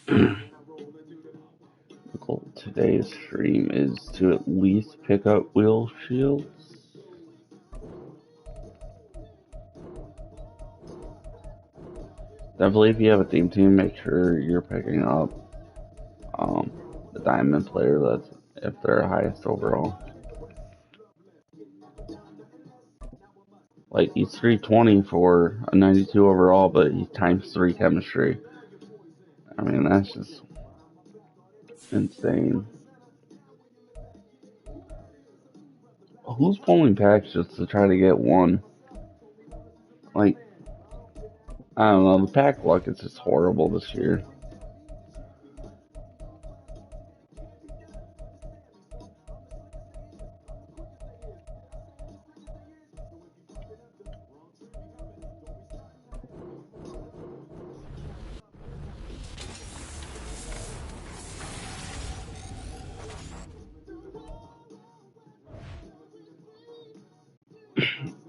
The goal of today's stream is to at least pick up wheel shields. Definitely, if you have a team, make sure you're picking up the diamond player. That's if they're highest overall. Like he's 320 for a 92 overall, but he's ×3 chemistry. I mean, that's just insane. Who's pulling packs just to try to get one? Like, I don't know, the pack luck is just horrible this year.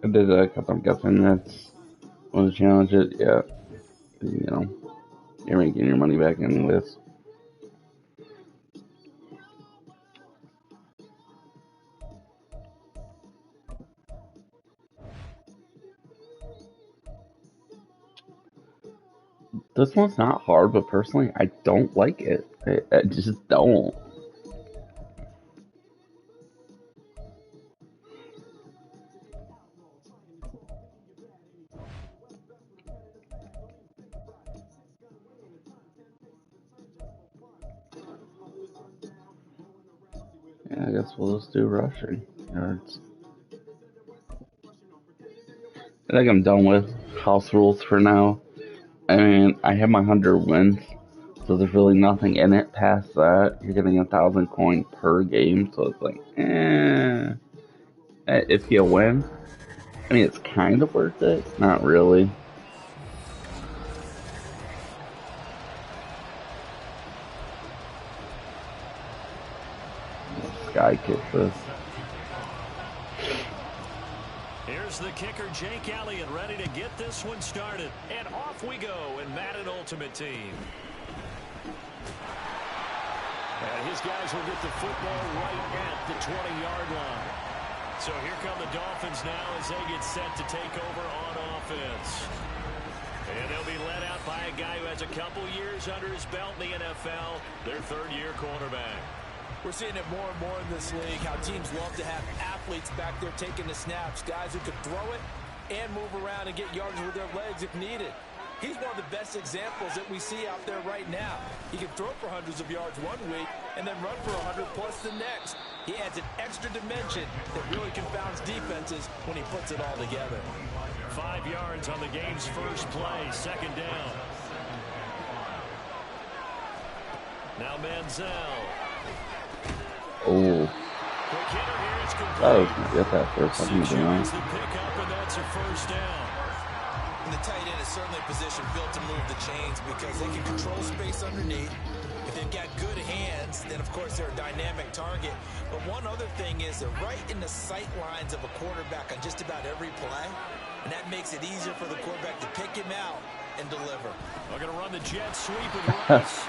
I did that because I'm guessing that's one of the challenges. Yeah, you know, you're making your money back anyways. This one's not hard, but personally, I don't like it. I just don't. Yeah, I guess we'll just do rushing yards. I think I'm done with house rules for now. I mean, I have my 100 wins, so there's really nothing in it past that. You're getting 1,000 coin per game, so it's like, if you win, I mean, it's kind of worth it. Not really. Sky kick this. Here's the kicker, Jake Elliott, ready to get this one started. And off we go in Madden Ultimate Team. And his guys will get the football right at the 20-yard line. So here come the Dolphins now as they get set to take over on offense. And they'll be led out by a guy who has a couple years under his belt in the NFL, their third-year quarterback. We're seeing it more and more in this league, how teams love to have athletes back there taking the snaps, guys who can throw it and move around and get yards with their legs if needed. He's one of the best examples that we see out there right now. He can throw for hundreds of yards one week and then run for 100 plus the next. He adds an extra dimension that really confounds defenses when he puts it all together. 5 yards on the game's first play, second down. Now Manziel. Oh. That was gonna get that first time down. That's a first down. And the tight end is certainly a position built to move the chains because they can control space underneath. If they've got good hands, then of course they're a dynamic target. But one other thing is they're right in the sight lines of a quarterback on just about every play. And that makes it easier for the quarterback to pick him out and deliver. We're going to run the jet sweep and rush.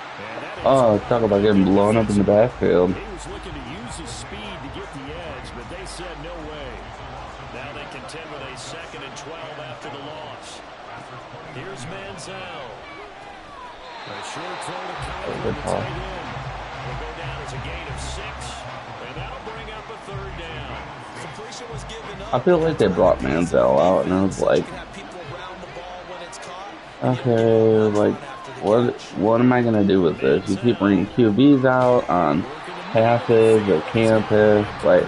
Oh, talk about getting blown up in the backfield. He was looking to use his speed to get the edge, but they said no way. Now they contend with a 2nd and 12 after the loss. Here's Manziel. A short throw to Kyler, the tight end. Will go down as a gain of 6, and that'll bring up a 3rd down. Completion was given up. I feel like they brought Manziel out, and I was like, okay, like, what am I gonna do with this? You keep bringing QBs out on passes or campus, like,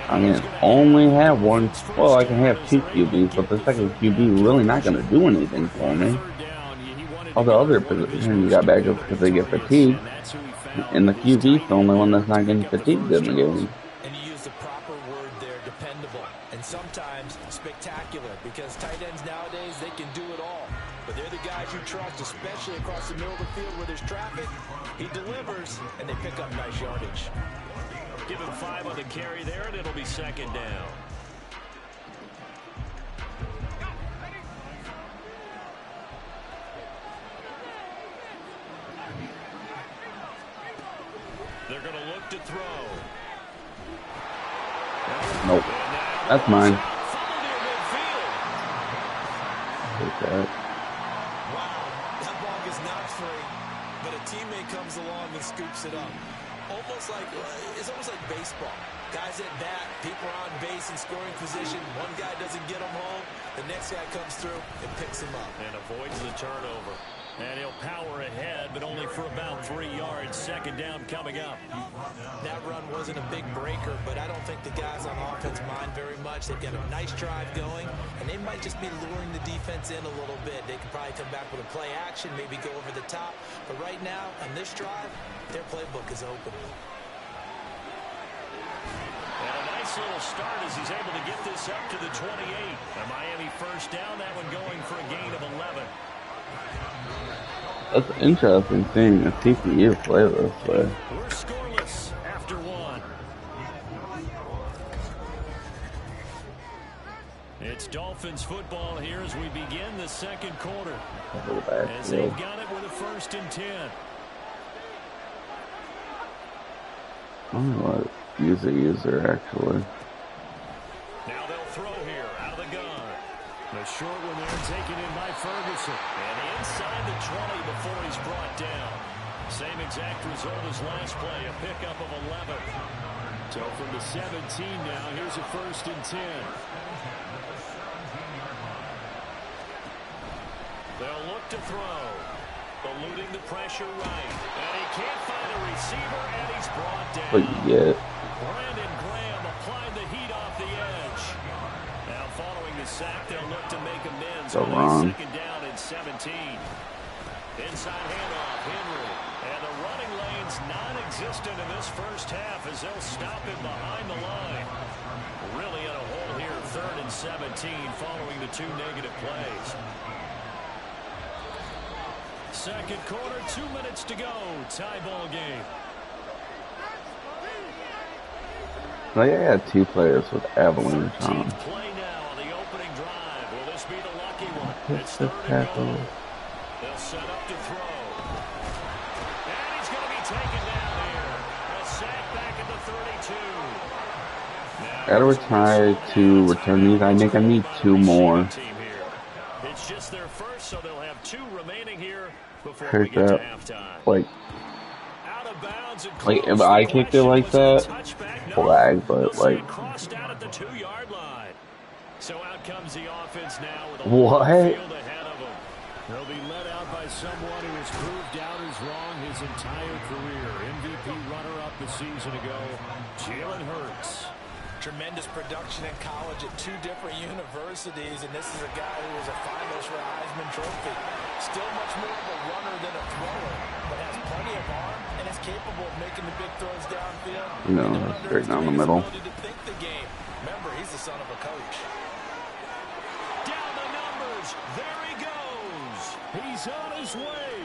I mean, only have one. Well, I can have 2 QBs, but the second QB really not gonna do anything for me. All the other positions you got backups because they get fatigued, and the QB's the only one that's not getting fatigued in the game. And you use the proper word there, dependable, and sometimes spectacular, because tight ends nowadays, they can do it all. But they're the guys you trust, especially across the middle of the field where there's traffic. He delivers, and they pick up nice yardage. Give him 5 on the carry there, and it'll be 2nd down. They're going to look to throw. Nope. That's mine. Take that. Wow, that ball gets knocked free, but a teammate comes along and scoops it up. It's almost like baseball. Guys at bat, people are on base in scoring position. One guy doesn't get him home, the next guy comes through and picks him up. And avoids the turnover. And he'll power ahead, but only for about 3 yards. 2nd down coming up. That run wasn't a big breaker, but I don't think the guys on offense mind very much. They've got a nice drive going, and they might just be luring the defense in a little bit. They could probably come back with a play action, maybe go over the top. But right now, on this drive, their playbook is open. And a nice little start as he's able to get this up to the 28. A Miami 1st down, that one going for a gain of 11. That's an interesting thing, a CPU play this way. We're scoreless after 1. It's Dolphins football here as we begin the 2nd quarter. As they've got it with a 1st and 10. I don't know what user actually. Now they'll throw here out of the gun. The short one there taken in by Ferguson. And inside the 20 before he's brought down. Same exact result as last play, a pickup of 11. So from the 17 now, here's a 1st and 10. They'll look to throw. Eluding the pressure right. And he can't find a receiver, and he's brought down. What you get? Brandon Graham applied the heat off the edge. Now following the sack, they'll look to make amends. So wrong. 2nd down and 17. Inside handoff, Henry. And the running lane's non-existent in this 1st half as they'll stop him behind the line. Really in a hole here, 3rd and 17 following the 2 negative plays. 2nd quarter, 2 minutes to go. Tie ball game. Like, I had 2 players with Avalanche on. Play now on the opening drive. Will this be the lucky one? It's the tackle. They'll set up to throw. And he's going to be taken down here. A sack back at the 32. Gotta try to return these. I think I need 2 more. It's just their 1st, so they'll have 2 remaining here before we Hurt get to that. halftime. Like, Out of bounds and if close. I kicked it like that, flag, but They'll say like, it crossed out at the 2-yard line. So out comes the offense now with a what? field ahead of them. They'll be led out by someone who has proved doubters wrong his entire career. MVP runner-up a season ago, Jalen Hurts. Tremendous production in college at 2 different universities, and this is a guy who was a finalist for a Heisman Trophy. Still much more of a runner than a thrower, but has plenty of arm and is capable of making the big throws downfield. No, straight down the middle. To think the game. Remember, he's the son of a coach. Down the numbers. There he goes. He's on his way.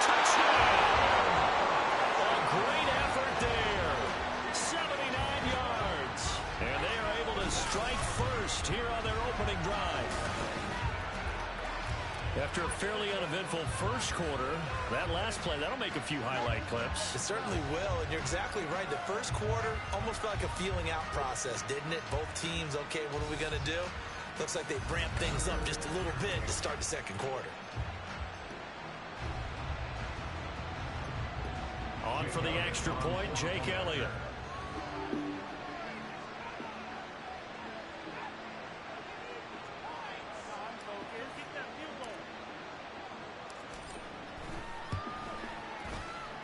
Touchdown. A great effort there. 79 yards. And they are able to strike first here on their opening drive. after a fairly uneventful first quarter, that last play, that'll make a few highlight clips. It certainly will, and you're exactly right. The first quarter almost felt like a feeling out process, didn't it? Both teams, okay, what are we going to do? Looks like they ramped things up just a little bit to start the second quarter. On for the extra point, Jake Elliott.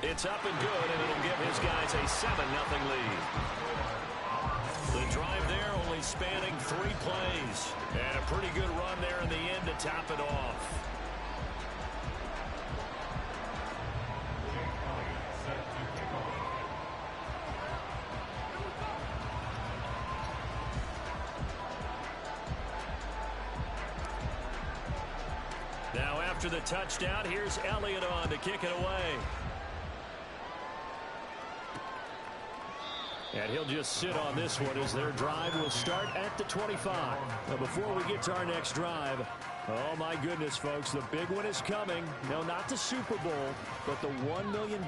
It's up and good, and it'll give his guys a 7-0 lead. The drive there only spanning 3 plays. And a pretty good run there in the end to top it off. Now after the touchdown, here's Elliott on to kick it away. And he'll just sit on this one as their drive will start at the 25. Now before we get to our next drive, oh my goodness, folks, the big one is coming. No, not the Super Bowl, but the $1 million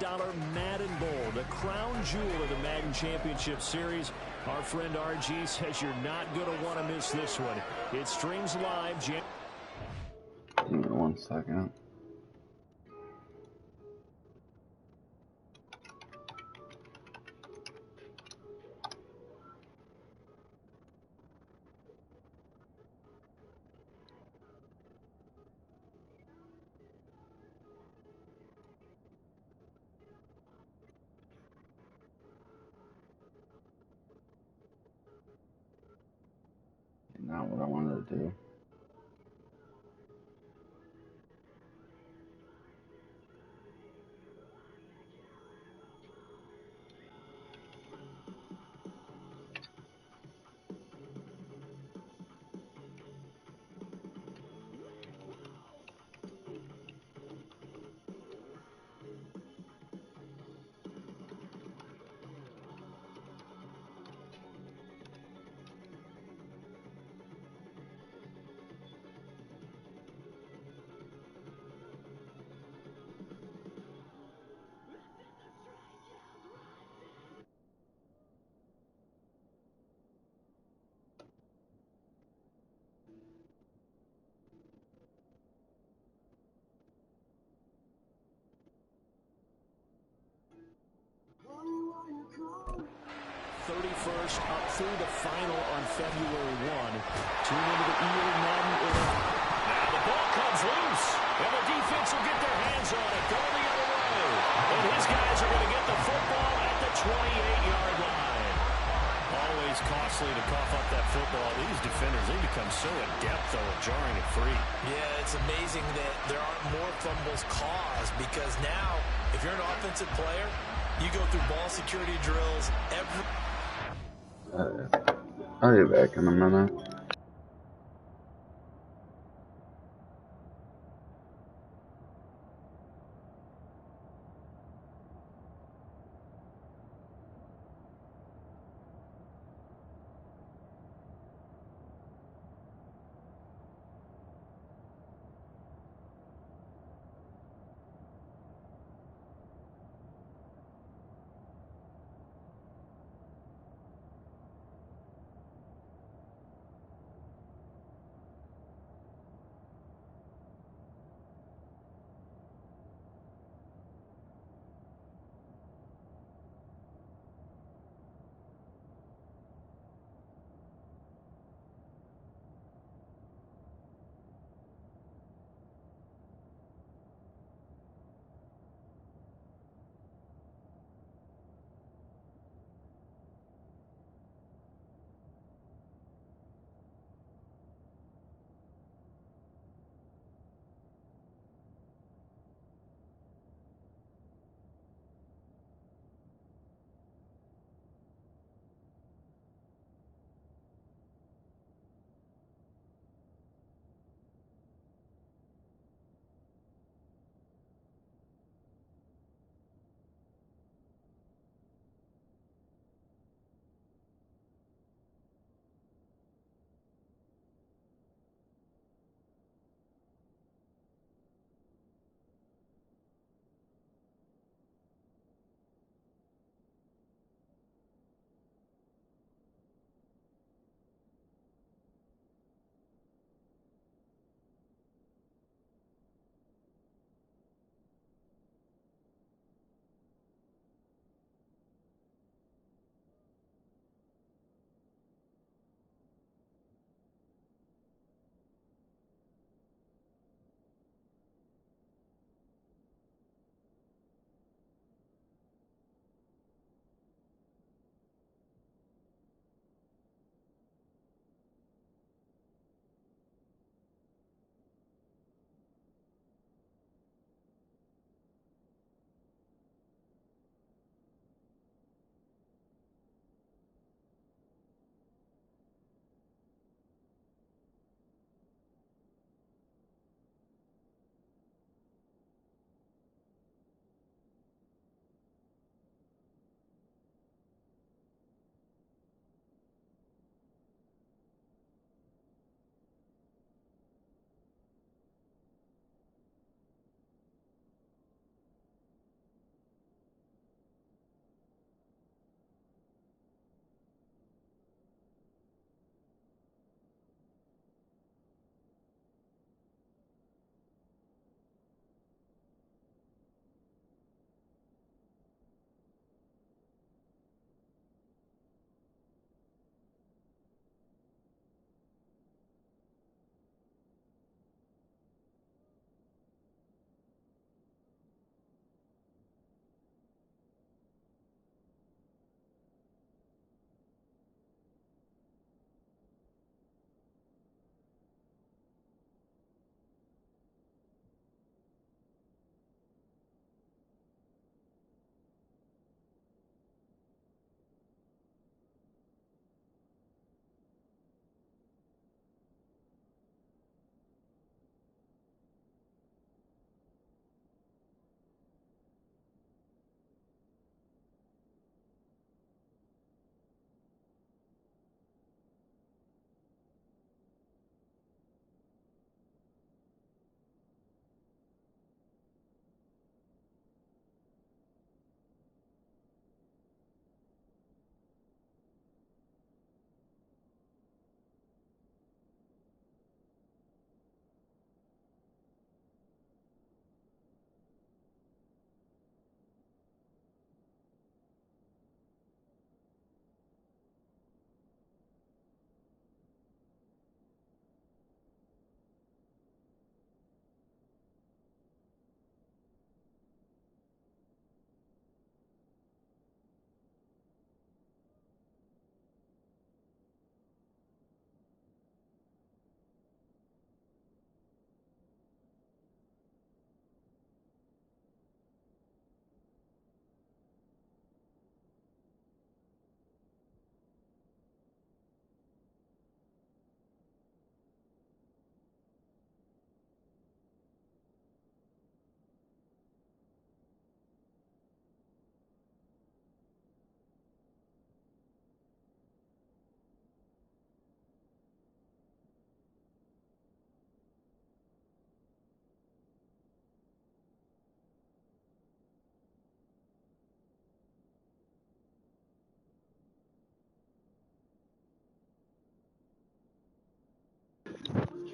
Madden Bowl, the crown jewel of the Madden Championship Series. Our friend RG says you're not going to want to miss this one. It streams live. Give me 1 second. Not what I wanted to do. Up through the final on February 1. Tune into the EA Madden era. Now the ball comes loose, and the defense will get their hands on it, going the other way. And his guys are going to get the football at the 28-yard line. Always costly to cough up that football. These defenders, they become so adept, though, at jarring it free. Yeah, it's amazing that there aren't more fumbles caused, because now, if you're an offensive player, you go through ball security drills every... I'll be back in a minute.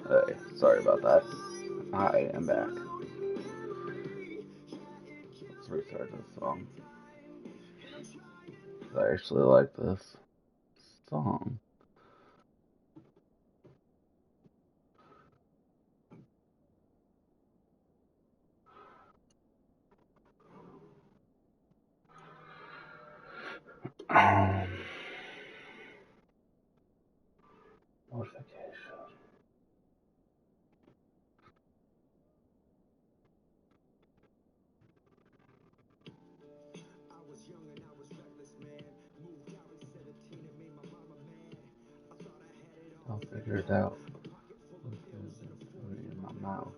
Hey, sorry about that. I am back. Let's restart this song. I actually like this song. Notification. I'll figure it out. Put it in my mouth.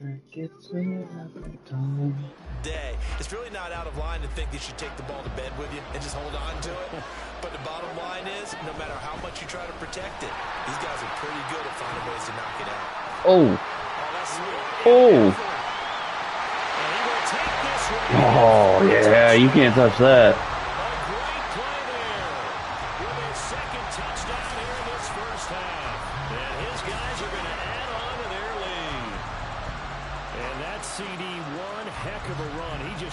It gets me every time. Day. It's really not out of line to think that you take the ball to bed with you and just hold on to it. But the bottom line is, no matter how much you try to protect it, these guys are pretty good at finding ways to knock it out. Oh, yeah, you can't touch that.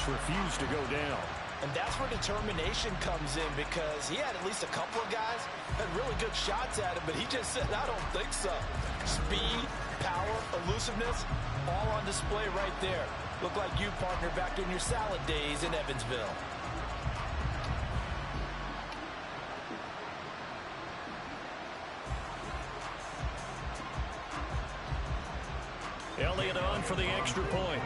Refused to go down. And that's where determination comes in, because he had at least a couple of guys that had really good shots at him, but he just said, I don't think so. Speed, power, elusiveness, all on display right there. Look like you, partner, back in your salad days in Evansville. Elliott on for the extra point.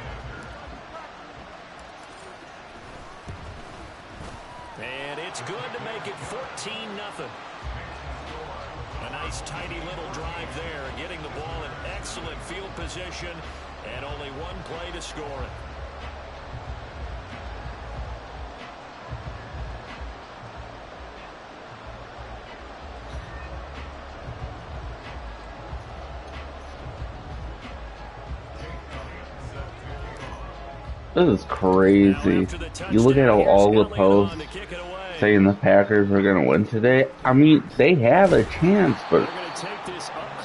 And it's good to make it 14-0. A nice, tidy little drive there, getting the ball in excellent field position, and only one play to score it. This is crazy. You look at all the posts saying the Packers are going to win today. I mean, they have a chance, but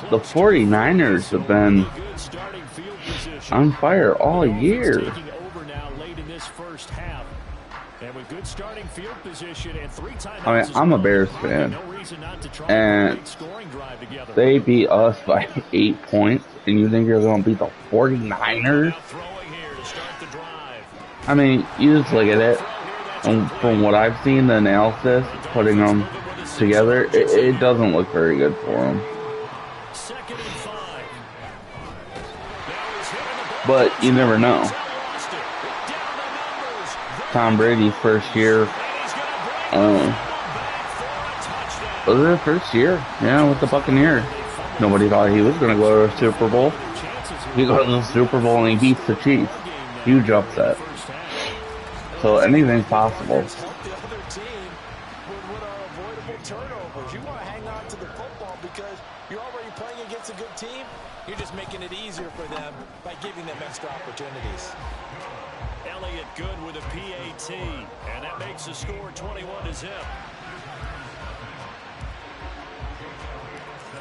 the 49ers have been on fire all year. I mean, I'm a Bears fan, and they beat us by 8 points, and you think you're going to beat the 49ers? I mean, you just look at it, and from what I've seen, the analysis, putting them together, it doesn't look very good for them. But you never know. Tom Brady's first year, was it his first year? Yeah, with the Buccaneers. Nobody thought he was going to go to the Super Bowl. He goes to the Super Bowl and he beats the Chiefs. Huge upset. So anything's possible. The other team with avoidable turnovers. You want to hang on to the football because you're already playing against a good team. You're just making it easier for them by giving them extra opportunities. Elliott good with a PAT, and that makes the score 21-0.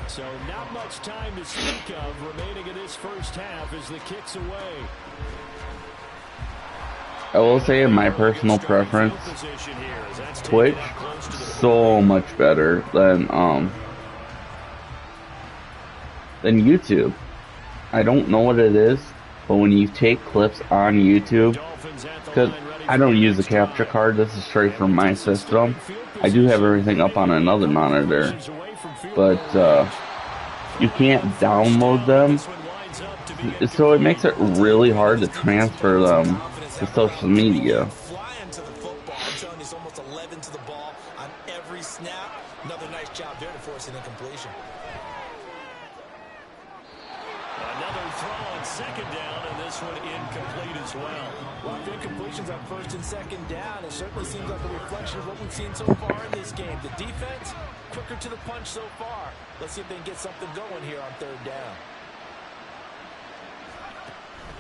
So not much time to speak of remaining in this first half as the kick's away. I will say, in my personal preference, Twitch so much better than YouTube. I don't know what it is, but when you take clips on YouTube, because I don't use a capture card, this is straight from my system. I do have everything up on another monitor, but you can't download them, so it makes it really hard to transfer them to social media. Flying to the football. I'm telling you, it's almost 11 to the ball on every snap. Another nice job there to force an incompletion. Another throw on second down, and this one incomplete as well. A lot of incompletions on first and second down. It certainly seems like a reflection of what we've seen so far in this game. The defense, quicker to the punch so far. Let's see if they can get something going here on third down.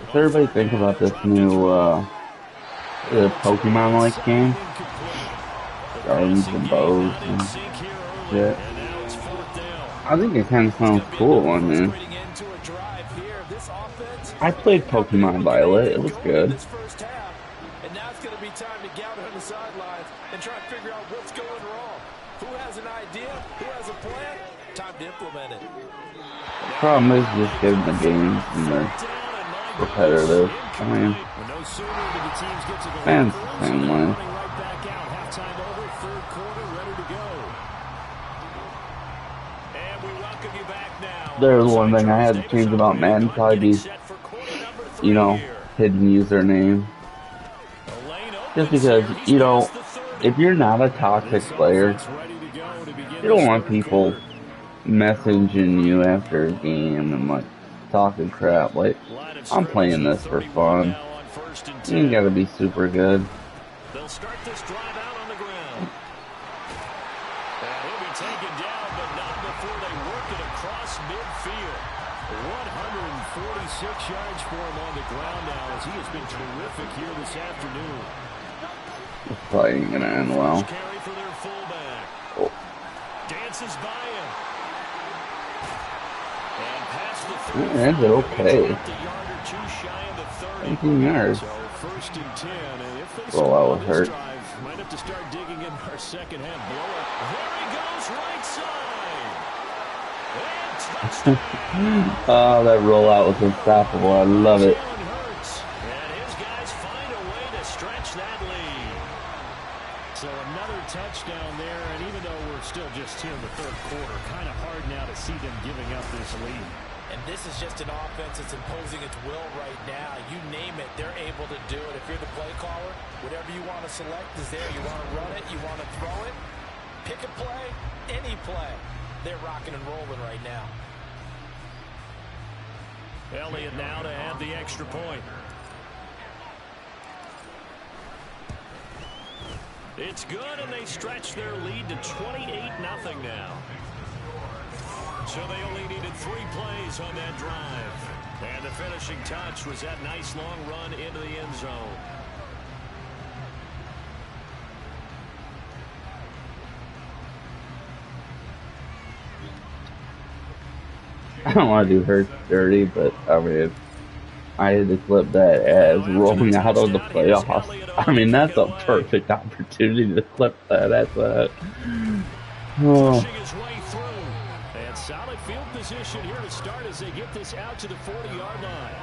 Does everybody think about this new Pokemon-like game? Guns and bows and shit. I think it kind of sounds cool on there. I played Pokemon Violet. It was good. And now it's going to be time to gather on the sidelines and try to figure out what's going wrong. Who has an idea? Who has a plan? Time to implement it. The problem is just getting the games and they're repetitive. I mean, fans the same way. There's one thing I had to change about Madden, probably be, you know, hidden username. Just because, you know, if you're not a toxic player, you don't want people messaging you after a game and, like, talking crap. Like, I'm playing this for fun. You ain't gotta be super good. They'll start this drive out on the ground. And he'll be taken down, but not before they work it across midfield. 146 yards for him on the ground now, as he has been terrific here this afternoon. This probably ain't gonna end well. Carry for their fullback. Oh. Dances by him. And past the It ended okay. 18 yards. So first and 10, and if they Rollout was hurt. drive, might have to start digging in our second half. Blow up. There he goes, right side. Oh, that rollout was unstoppable. I love it. And his guys find a way to stretch that lead. So another touchdown there, and even though we're still just here in the third quarter, kind of hard now to see them giving up this lead. And this is just an offense that's imposing its will right now. You name it, they're able to do it. If you're the play caller, whatever you want to select is there. You want to run it, you want to throw it, pick a play, any play. They're rocking and rolling right now. Elliott now to have the extra point. It's good, and they stretch their lead to 28-0 now. So they only needed 3 plays on that drive. And the finishing touch was that nice long run into the end zone. I don't want to do her dirty, but I mean, I had to clip that as rolling out of the playoffs. I mean, that's a perfect opportunity to clip that as that. Oh. Solid field position here to start as they get this out to the 40-yard line.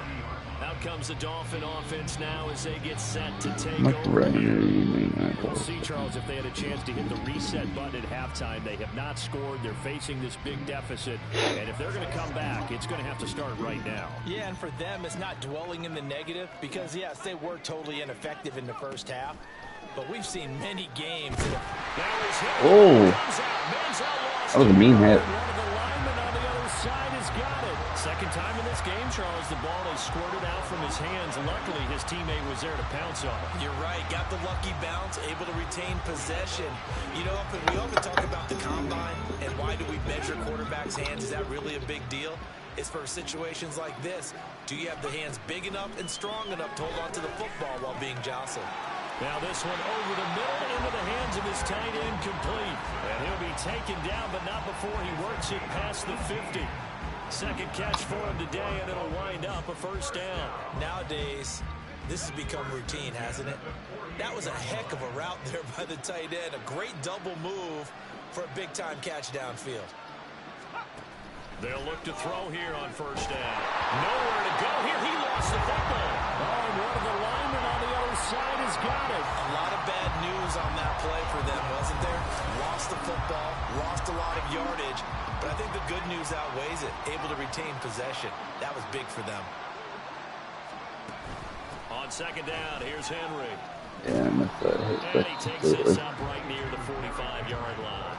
Out comes the Dolphin offense now as they get set to take over. We'll see, Charles, if they had a chance to hit the reset button at halftime. They have not scored. They're facing this big deficit. And if they're going to come back, it's going to have to start right now. Yeah, and for them, it's not dwelling in the negative because, yes, they were totally ineffective in the first half. But we've seen many games. Oh, that was a mean hit. Second time in this game, Charles, the ball is squirted out from his hands. Luckily, his teammate was there to pounce on it. You're right. Got the lucky bounce, able to retain possession. You know, we often talk about the combine and why do we measure quarterbacks' hands? Is that really a big deal? It's for situations like this. Do you have the hands big enough and strong enough to hold on to the football while being jostled? Now this one over the middle into the hands of his tight end, complete. And he'll be taken down, but not before he works it past the 50. Second catch for him today, and it'll wind up a first down. Nowadays, this has become routine, hasn't it? That was a heck of a route there by the tight end. A great double move for a big-time catch downfield. They'll look to throw here on first down. Nowhere to go here. He lost the football. Oh, and one of the linemen on the other side has got it. A lot of bad news on that play for them, wasn't there? Lost the football, lost a lot of yardage, but I think the good news outweighs it. Able to retain possession. That was big for them. On second down, here's Henry. Yeah, I missed that hit. And he takes this up right near the 45-yard line.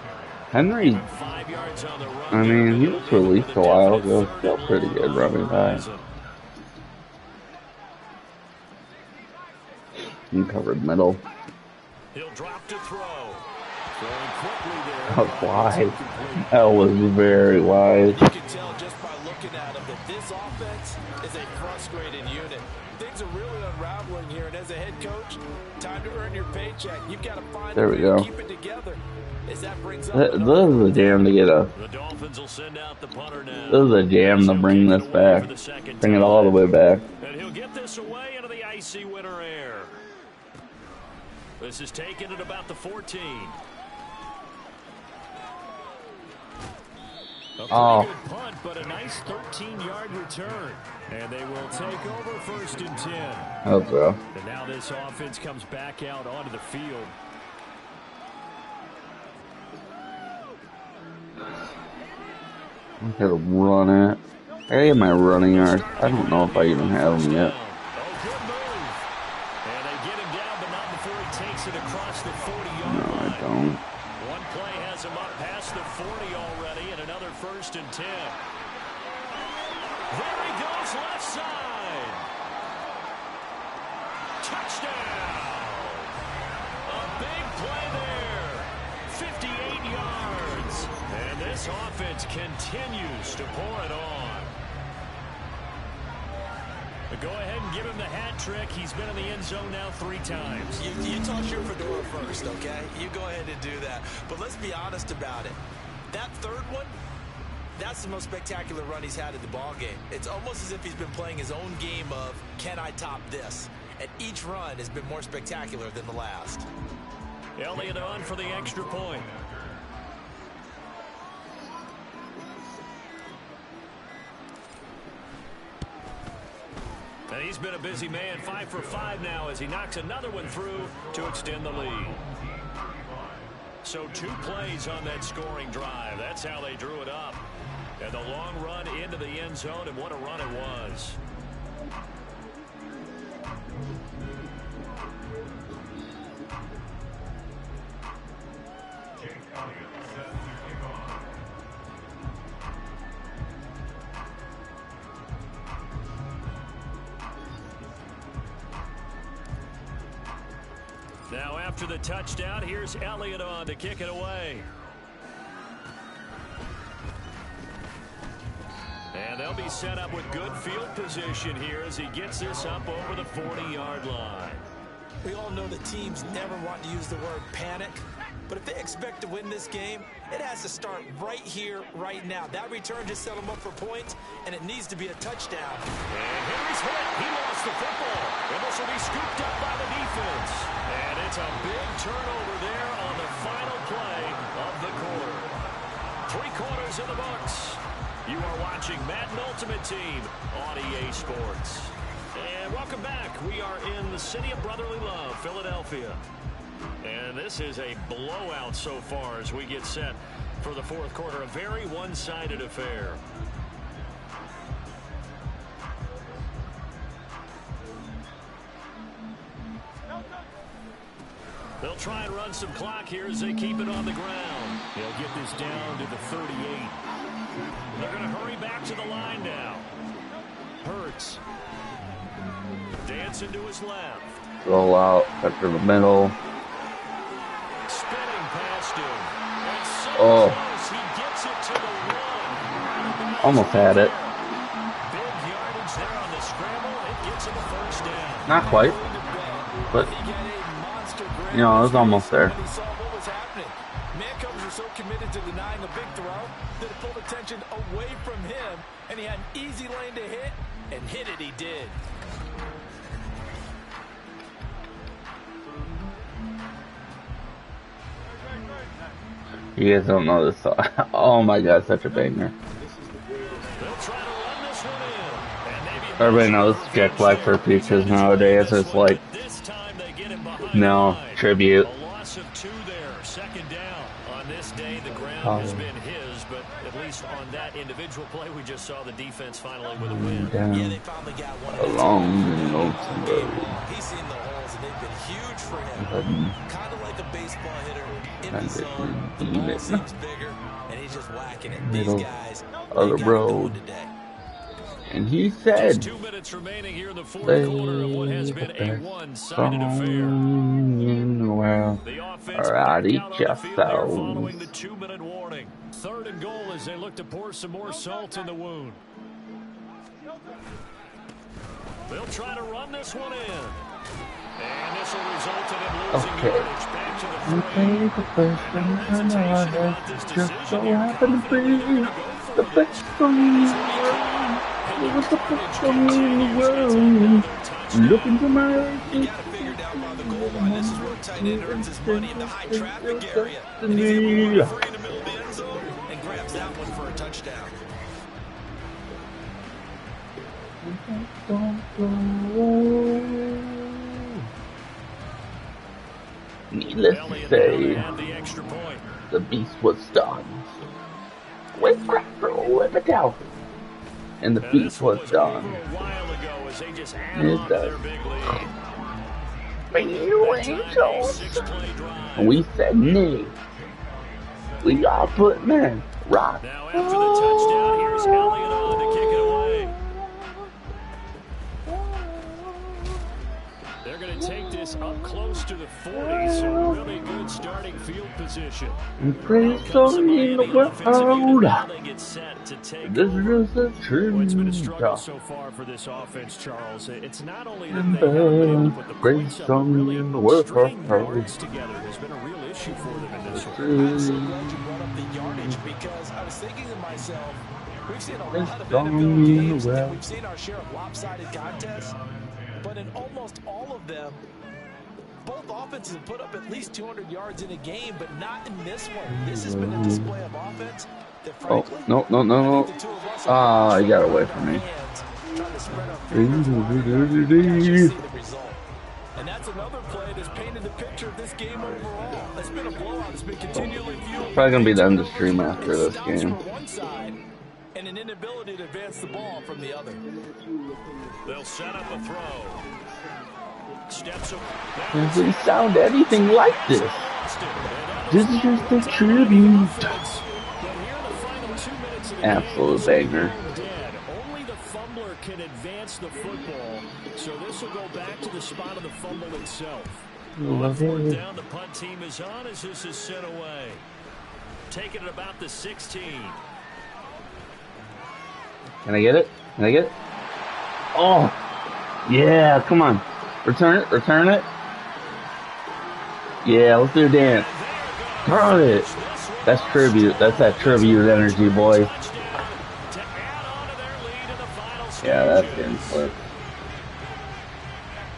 Henry, I mean, he was released a while ago. Still pretty good running back. Covered middle. He'll drop to throw. Throwing quickly there. That was wide. That was very wide. You can tell just by looking at him that this offense is a frustrated unit. Things are really unraveling here, and as a head coach, time to earn your paycheck. You've got to find a way to keep it together. As that brings up this is a jam to get a. The Dolphins will send out the punter now. This is a jam to bring this back. Bring it all the way back. And he'll get this away into the icy winter air. This is taken at about the 14. A pretty good punt, but a nice 13-yard return. And they will take over 1st and 10. That's rough. And now this offense comes back out onto the field. I gotta run it. I have my running yards. I don't know if I even have them yet. Oh, good move. And they get him down, but not before he takes it across the 40-yard line. No, I don't. One play has him up past the 40 already, and another 1st and 10. There he goes, left side. Touchdown. A big play there. 58 yards. And this offense continues to pour it on. But go ahead and give him the hat trick. He's been in the end zone now 3 times. You toss your fedora first, okay? You go ahead and do that. But let's be honest about it. That third one, that's the most spectacular run he's had in the ball game. It's almost as if he's been playing his own game of, can I top this? And each run has been more spectacular than the last. Elliott on for the extra point. And he's been a busy man, 5 for 5 now as he knocks another one through to extend the lead. So 2 plays on that scoring drive. That's how they drew it up. And the long run into the end zone, and what a run it was. Now after the touchdown, here's Elliott on to kick it away. And they'll be set up with good field position here as he gets this up over the 40-yard line. We all know that teams never want to use the word panic, but if they expect to win this game, it has to start right here, right now. That return just set them up for points, and it needs to be a touchdown. And Henry's hit. He lost the football. And this will be scooped up by the defense. And it's a big turnover there on the final play of the quarter. 3 quarters in the books. You are watching Madden Ultimate Team on EA Sports. And welcome back. We are in the city of brotherly love, Philadelphia. And this is a blowout so far as we get set for the 4th quarter. A very one-sided affair. They'll try and run some clock here as they keep it on the ground. They'll get this down to the 38. They're going to hurry back to the line now. Hurts. Dancing to his left. Roll out after the middle. Spinning past him. And so close, he gets it to the 1. Almost had it. Big yardage there on the scramble. It gets him a 1st down. Not quite, but you know, it was almost there. He saw what was happening. Mancovers were so committed to denying a big throw that it pulled attention away from him, and he had an easy lane to hit, and hit it he did. You guys don't know this song. Oh my god, such a banger. Everybody knows Jack Black for Peaches nowadays. It's like, no, tribute. A loss of 2 there. 2nd down. On this day, the ground has been his, but at least on that individual play, we just saw the defense finally with a win. Yeah, they finally got one. Along He's seen the holes, and they've been huge for him. Kind of like a baseball hitter in the zone. The ball seems bigger, and he's just whacking it. These guys, of the road. today. And he Just said, 2 minutes remaining here in the fourth "Play quarter of what has the been a best one-sided affair. song in the world." The offense Alright, back eat out on your the field here souls. following the 2-minute warning. 3rd and goal as they look to pour some more salt in the wound. They'll try to run this one in. And this will result in him losing yardage back to the 3. We played the first one and I had just so happened to be the best song in the world. It was the best song in the world. Look into my eyes. You got it figured out by the goal line. This is where a tight end earns his money in the high traffic area. And he's able to run free in the middle of the end zone and grabs that one for a touchdown. Needless to say, the beast was done. Whip it out. And the beast was done. It's done. You angels. And we said nay. We all put men. Rock. Now after the touchdown, here's Elliott on to kick it away. They're going to take this up close to the 40, so really good starting field position. And praise song in the world. This is the truth. It's been a struggle so far for this offense, Charles. It's not only that they haven't been able to put the points up, but really string yards together has been a real issue for them in this one. I'm so glad you brought up the yardage because I was thinking to myself, we've seen a lot of NFL games and we've seen our share of lopsided contests, but in almost all of them, both offenses have put up at least 200 yards in a game, but not in this one. This has been a display of offense that, frankly, no. Ah, you got away from me. And that's another play that's painted the picture of this game overall. It's been a blowout. It's been continually fueled. Probably gonna be the end of stream after this game. One side and an inability to advance the ball from the other. They'll set up a throw. Steps up. Doesn't sound anything like this. This is just a tribute. Absolute banger. Only the fumbler can advance the football, so this will go back to the spot of the fumble itself. On 4th down, the punt team is on as this is sent away. Taking it about the 16. Can I get it? Oh, yeah, come on. Return it. Yeah, let's do a dance. Got it. That's tribute. That's that tribute energy, boy. Yeah, that's getting flipped.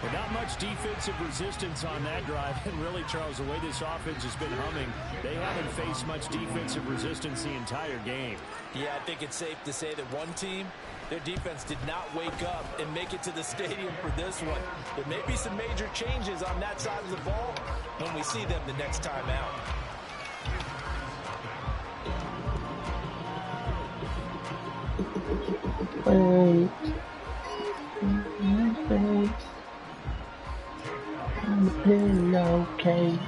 Well, not much defensive resistance on that drive. And really, Charles, the way this offense has been humming, they haven't faced much defensive resistance the entire game. Yeah, I think it's safe to say that one team, their defense did not wake up and make it to the stadium for this one. There may be some major changes on that side of the ball when we see them the next time out. Wait. Pillowcase.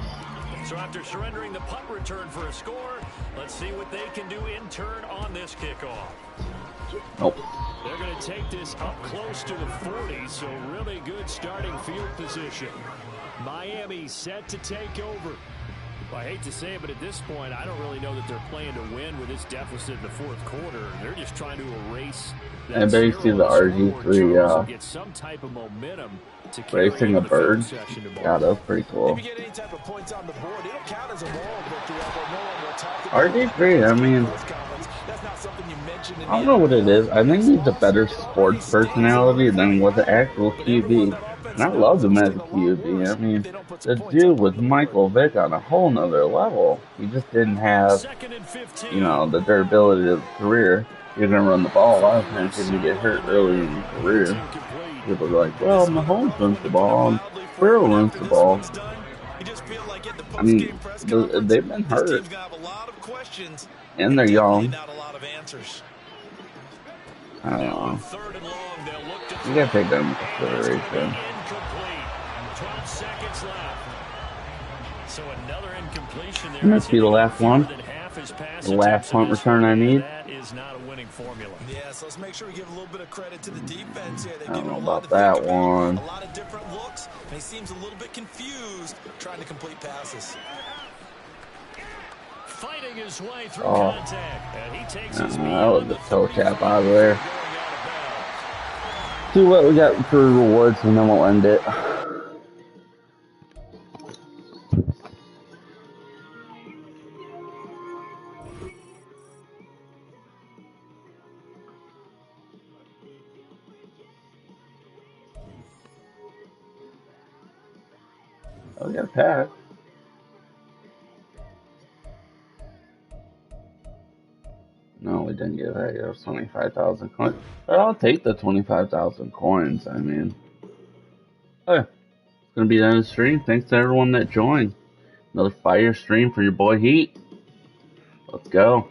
So after surrendering the punt return for a score, let's see what they can do in turn on this kickoff. Nope. They're going to take this up close to the 40, so really good starting field position. Miami set to take over. Well, I hate to say it, but at this point, I don't really know that they're playing to win with this deficit in the fourth quarter. They're just trying to erase that. I bet you see the RG3 get some type of momentum to racing a bird. Yeah, that's pretty cool. If you get any type of points on the board, it'll count as a moral victory, although no one will talk about RG3, I mean, that's not something you mentioned in I don't know what it is. I think he's a better sports personality than what the actual QB. And I love him as a QB. I mean, the dude was Michael Vick on a whole nother level. He just didn't have, you know, the durability of his career. He was going to run the ball a lot of times because you get hurt early in your career. People are like, well, Mahomes runs the ball, and Burrow runs the ball. I mean, they've been hurt. And they're young. I don't know. You gotta take that into consideration. 12 seconds left. So another incompletion there. And this be the last one. The last punt return I need. That is not a winning formula. Yeah, so let's make sure we give a little bit of credit to the defense here. They've I don't given know a lot about to think that about, one. a lot of different looks, and he seems a little bit confused trying to complete passes. Fighting his way through contact, and he takes his that was the toe tap out of there. See what we got for rewards, and then we'll end it. Oh, we got a pack. No, we didn't get that. It was 25,000 coins. But I'll take the 25,000 coins. I mean, okay. It's going to be the end of the stream. Thanks to everyone that joined. Another fire stream for your boy Heat. Let's go.